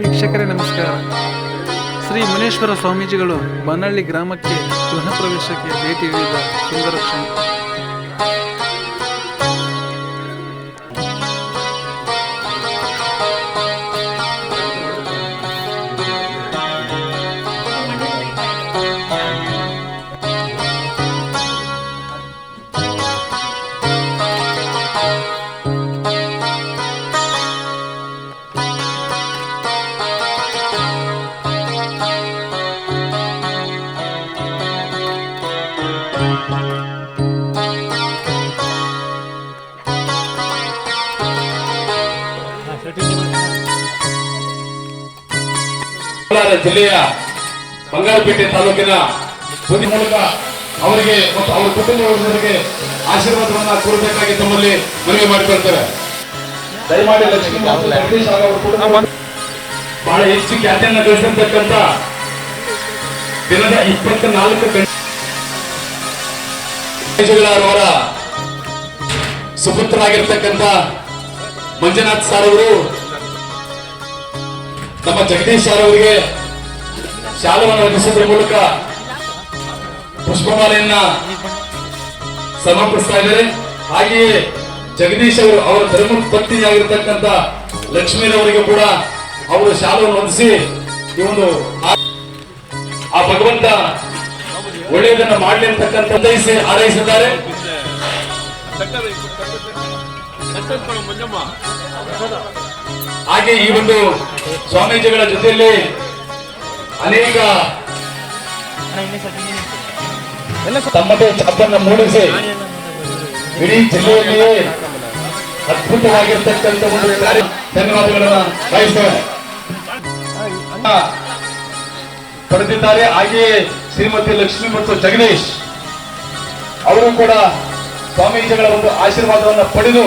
ವೀಕ್ಷಕರೇ ನಮಸ್ಕಾರ. ಶ್ರೀ ಮುನೇಶ್ವರ ಸ್ವಾಮೀಜಿಗಳು ಬನ್ನಳ್ಳಿ ಗ್ರಾಮಕ್ಕೆ ಗೃಹ ಪ್ರವೇಶಕ್ಕೆ ಭೇಟಿ ನೀಡಿದ ಸುಂದರ ಕ್ಷಣ. ಕೋಲಾರ ಜಿಲ್ಲೆಯ ಬಂಗಾರಪೇಟೆ ತಾಲೂಕಿನ ಮೂಲಕ ಅವರಿಗೆ ಮತ್ತು ಅವರ ಕುಟುಂಬದವರಿಗೆ ಆಶೀರ್ವಾದವನ್ನ ಕೋರಬೇಕಾಗಿ ತಮ್ಮಲ್ಲಿ ಮನವಿ ಮಾಡಿಕೊಳ್ತಾರೆ. ದಯಮಾಡಿ ಲಕ್ಷ್ಮೀ ಬಹಳ ಹೆಚ್ಚು ಖ್ಯಾತಿಯನ್ನ ಗಳಿಸಿರ್ತಕ್ಕಂಥ ದಿನದ 24 ಗಂಟೆಗಳ ಸುಪುತ್ರರಾಗಿರ್ತಕ್ಕಂಥ ಮಂಜುನಾಥ್ ಸರ್ ಅವರು ನಮ್ಮ ಜಗದೀಶ್ ಸರ್ ಅವರಿಗೆ ಶಾಲವನ್ನು ಹೊಂದಿಸುವುದರ ಮೂಲಕ ಪುಷ್ಪಮಾಲೆಯನ್ನ ಸಮರ್ಪಿಸ್ತಾ ಇದ್ದಾರೆ. ಹಾಗೆಯೇ ಜಗದೀಶ್ ಅವರು ಅವರ ಧರ್ಮ ಪತ್ನಿಯಾಗಿರ್ತಕ್ಕಂಥ ಲಕ್ಷ್ಮೀರವರಿಗೆ ಕೂಡ ಅವರು ಶಾಲವನ್ನು ಹೊಂದಿಸಿ ಈ ಒಂದು ಆ ಭಗವಂತ ಒಳ್ಳೆಯದನ್ನು ಮಾಡಲಿ ಅಂತಕ್ಕಂಥ ಹಾರೈಸಿದ್ದಾರೆ. ಹಾಗೆ ಈ ಒಂದು ಸ್ವಾಮೀಜಿಗಳ ಜೊತೆಯಲ್ಲಿ ಅನೇಕ ತಮ್ಮದೇ ಛಾಪನ್ನು ಮೂಡಿಸಿ ಇಡೀ ಜಿಲ್ಲೆಯಲ್ಲಿಯೇ ಅದ್ಭುತವಾಗಿರ್ತಕ್ಕಂಥ ಒಂದು ಧನ್ಯವಾದಗಳನ್ನು ಬಯಸ್ತೇವೆ ಪಡೆದಿದ್ದಾರೆ. ಹಾಗೆಯೇ ಶ್ರೀಮತಿ ಲಕ್ಷ್ಮಿ ಮತ್ತು ಜಗದೀಶ್ ಅವರು ಕೂಡ ಸ್ವಾಮೀಜಿಗಳ ಒಂದು ಆಶೀರ್ವಾದವನ್ನು ಪಡೆದು